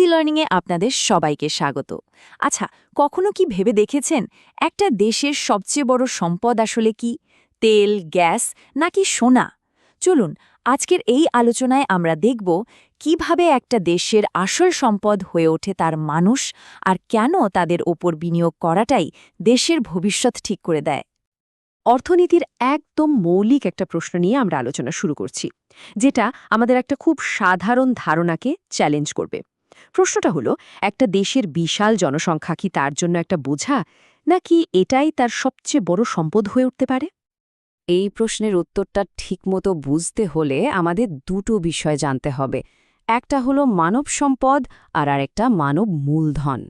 Easy লার্নিংয়ে আপনাদের সবাইকে স্বাগত। আচ্ছা, কখনো কি ভেবে দেখেছেন একটা দেশের সবচেয়ে বড় সম্পদ আসলে কি? তেল, গ্যাস নাকি সোনা? চলুন আজকের এই আলোচনায় আমরা দেখব কিভাবে একটা দেশের আসল সম্পদ হয়ে ওঠে তার মানুষ, আর কেন তাদের ওপর বিনিয়োগ করাটাই দেশের ভবিষ্যৎ ঠিক করে দেয়। অর্থনীতির একদম মৌলিক একটা প্রশ্ন নিয়ে আমরা আলোচনা শুরু করছি, যেটা আমাদের একটা খুব সাধারণ ধারণাকে চ্যালেঞ্জ করবে। প্রশ্নটা হলো, একটা দেশের বিশাল জনসংখ্যা কি তার জন্য একটা বোঝা, নাকি এটাই তার সবচেয়ে বড় সম্পদ হয়ে উঠতে পারে? এই প্রশ্নের উত্তরটা ঠিকমতো বুঝতে হলে আমাদের দুটো বিষয় জানতে হবে। একটা হলো মানব সম্পদ, আর আরেকটা মানব মূলধন।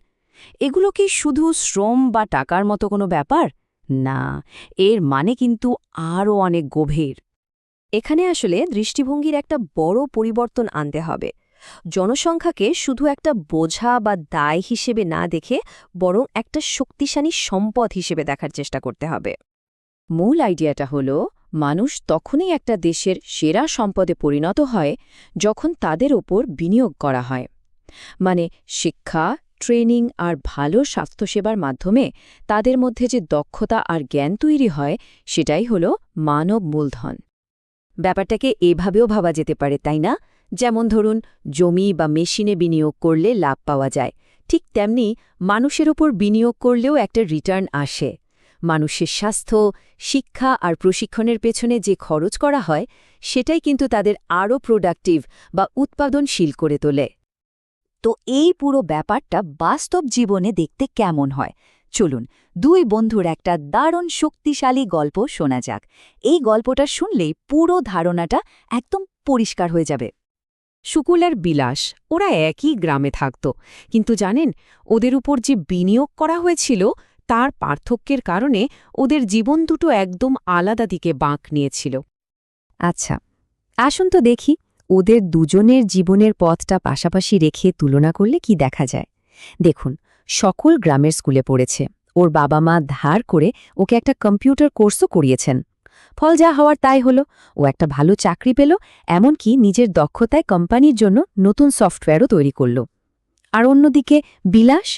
এগুলো কি শুধু শ্রম বা টাকার মতো কোনো ব্যাপার? না, এর মানে কিন্তু আরও অনেক গভীর। এখানে আসলে দৃষ্টিভঙ্গির একটা বড় পরিবর্তন আনতে হবে। জনসংখ্যাকে শুধু একটা বোঝা বা দায় হিসেবে না দেখে বরং একটা শক্তিশালী সম্পদ হিসেবে দেখার চেষ্টা করতে হবে। মূল আইডিয়াটা হলো, মানুষ তখনই একটা দেশের সেরা সম্পদে পরিণত হয় যখন তাদের ওপর বিনিয়োগ করা হয়। মানে শিক্ষা, ট্রেনিং আর ভালো স্বাস্থ্যসেবার মাধ্যমে তাদের মধ্যে যে দক্ষতা আর জ্ঞান তৈরি হয়, সেটাই হলো মানব মূলধন। ব্যাপারটাকে এভাবেও ভাবা যেতে পারে, তাই না? যেমন ধরুন, জমি বা মেশিনে বিনিয়োগ করলে লাভ পাওয়া যায়, ঠিক তেমনি মানুষের ওপর বিনিয়োগ করলেও একটা রিটার্ন আসে। মানুষের স্বাস্থ্য, শিক্ষা আর প্রশিক্ষণের পেছনে যে খরচ করা হয়, সেটাই কিন্তু তাদের আরও প্রোডাক্টিভ বা উৎপাদনশীল করে তোলে। তো এই পুরো ব্যাপারটা বাস্তব জীবনে দেখতে কেমন হয়? চলুন দুই বন্ধুর একটা দারুণ শক্তিশালী গল্প শোনা যাক। এই গল্পটা শুনলেই পুরো ধারণাটা একদম পরিষ্কার হয়ে যাবে। শুকুল আর বিলাস, ওরা একই গ্রামে থাকত, কিন্তু জানেন, ওদের উপর যে বিনিয়োগ করা হয়েছিল তার পার্থক্যের কারণে ওদের জীবন দুটো একদম আলাদা দিকে বাঁক নিয়েছিল। আচ্ছা, আসুন তো দেখি ওদের দুজনের জীবনের পথটা পাশাপাশি রেখে তুলনা করলে কি দেখা যায়। দেখুন, সকল গ্রামের স্কুলে পড়েছে, ওর বাবা মা ধার করে ওকে একটা কম্পিউটার কোর্সও করিয়েছেন। ফল যা হওয়ার তাই হলো, ও একটা ভালো চাকরি পেল, এমনকি নিজের দক্ষতায় কোম্পানির জন্য নতুন সফটওয়্যারও তৈরি করল। আর অন্যদিকে বিলাস,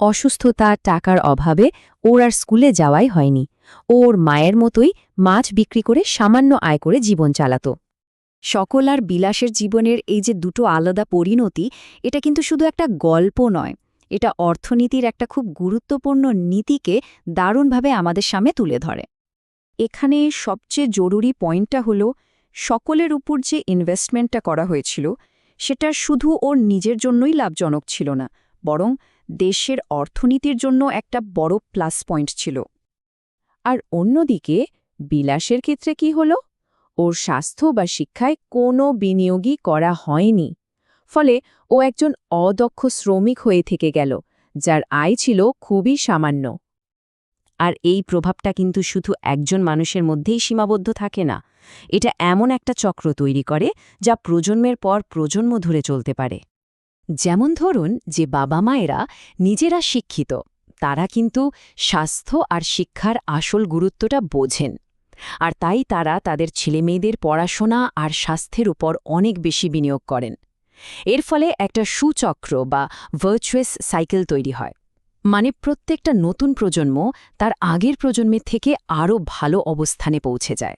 অসুস্থতা, টাকার অভাবে ওর আর স্কুলে যাওয়াই হয়নি। ওর মায়ের মতোই মাছ বিক্রি করে সামান্য আয় করে জীবন চালাত। সকল আর বিলাসের জীবনের এই যে দুটো আলাদা পরিণতি, এটা কিন্তু শুধু একটা গল্প নয়, এটা অর্থনীতির একটা খুব গুরুত্বপূর্ণ নীতিকে দারুণভাবে আমাদের সামনে তুলে ধরে। এখানে সবচেয়ে জরুরি পয়েন্টটা হলো, সকলের উপর যে ইনভেস্টমেন্টটা করা হয়েছিল সেটা শুধু ওর নিজের জন্যই লাভজনক ছিল না, বরং দেশের অর্থনীতির জন্য একটা বড় প্লাস পয়েন্ট ছিল। আর অন্যদিকে বিলাসের ক্ষেত্রে কি হলো? ওর স্বাস্থ্য বা শিক্ষায় কোনো বিনিয়োগই করা হয়নি। ফলে ও একজন অদক্ষ শ্রমিক হয়ে থেকে গেল, যার আয় ছিল খুবই সামান্য। আর এই প্রভাবটা কিন্তু শুধু একজন মানুষের মধ্যেই সীমাবদ্ধ থাকে না, এটা এমন একটা চক্র তৈরি করে যা প্রজন্মের পর প্রজন্ম ধরে চলতে পারে। যেমন ধরুন, যে বাবা মায়েরা নিজেরা শিক্ষিত, তারা কিন্তু স্বাস্থ্য আর শিক্ষার আসল গুরুত্বটা বোঝেন, আর তাই তারা তাদের ছেলেমেয়েদের পড়াশোনা আর স্বাস্থ্যের উপর অনেক বেশি বিনিয়োগ করেন। এর ফলে একটা সুচক্র বা ভার্চুয়াস সাইকেল তৈরি হয়। মানে প্রত্যেকটা নতুন প্রজন্ম তার আগের প্রজন্মের থেকে আরও ভালো অবস্থানে পৌঁছে যায়।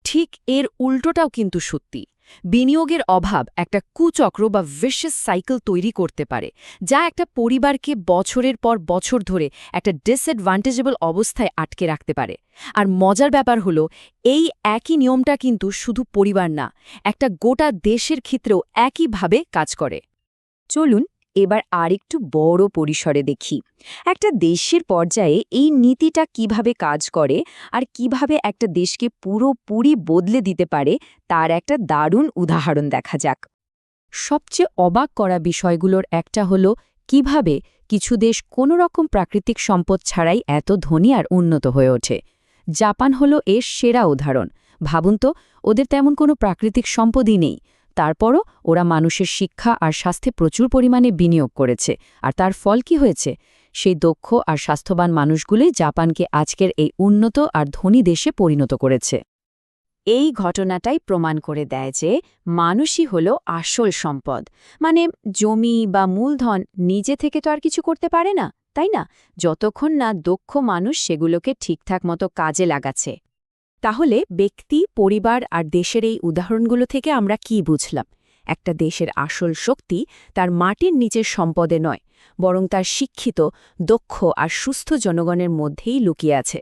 ঠিক এর উল্টোটাও কিন্তু সত্যি। বিনিয়োগের অভাব একটা কুচক্র বা ভিশাস সাইকেল তৈরি করতে পারে, যা একটা পরিবারকে বছরের পর বছর ধরে একটা ডিসঅ্যাডভান্টেজেবল অবস্থায় আটকে রাখতে পারে। আর মজার ব্যাপার হলো, এই একই নিয়মটা কিন্তু শুধু পরিবার না, একটা গোটা দেশের ক্ষেত্রেও একইভাবে কাজ করে। চলুন এবার আরেকটু বড় পরিসরে দেখি একটা দেশের পর্যায়ে এই নীতিটা কিভাবে কাজ করে, আর কিভাবে একটা দেশকে পুরোপুরি বদলে দিতে পারে তার একটা দারুণ উদাহরণ দেখা যাক। সবচেয়ে অবাক করা বিষয়গুলোর একটা হলো কিভাবে কিছু দেশ কোনো রকম প্রাকৃতিক সম্পদ ছাড়াই এত ধনী আর উন্নত হয়ে ওঠে। জাপান হলো এর সেরা উদাহরণ। ভাবুন তো, ওদের তেমন কোনো প্রাকৃতিক সম্পদই নেই, তারপরও ওরা মানুষের শিক্ষা আর স্বাস্থ্যে প্রচুর পরিমাণে বিনিয়োগ করেছে। আর তার ফল কি হয়েছে? সেই দক্ষ আর স্বাস্থ্যবান মানুষগুলোই জাপানকে আজকের এই উন্নত আর ধনী দেশে পরিণত করেছে। এই ঘটনাটাই প্রমাণ করে দেয় যে মানুষই হলো আসল সম্পদ। মানে জমি বা মূলধন নিজে থেকে তো আর কিছু করতে পারে না, তাই না? যতক্ষণ না দক্ষ মানুষ সেগুলোকে ঠিকঠাক মতো কাজে লাগাচ্ছে। তাহলে ব্যক্তি, পরিবার আর দেশের এই উদাহরণগুলো থেকে আমরা কি বুঝলাম? একটা দেশের আসল শক্তি তার মাটির নিচের সম্পদে নয়, বরং তার শিক্ষিত, দক্ষ আর সুস্থ জনগণের মধ্যেই লুকিয়ে আছে।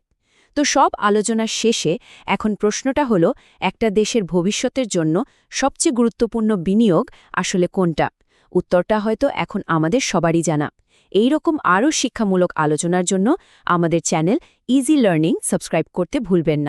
তো সব আলোচনার শেষে এখন প্রশ্নটা হলো, একটা দেশের ভবিষ্যতের জন্য সবচেয়ে গুরুত্বপূর্ণ বিনিয়োগ আসলে কোনটা? উত্তরটা হয়তো এখন আমাদের সবারই জানা। এই রকম আরও শিক্ষামূলক আলোচনার জন্য আমাদের চ্যানেল ইজি লার্নিং সাবস্ক্রাইব করতে ভুলবেন না।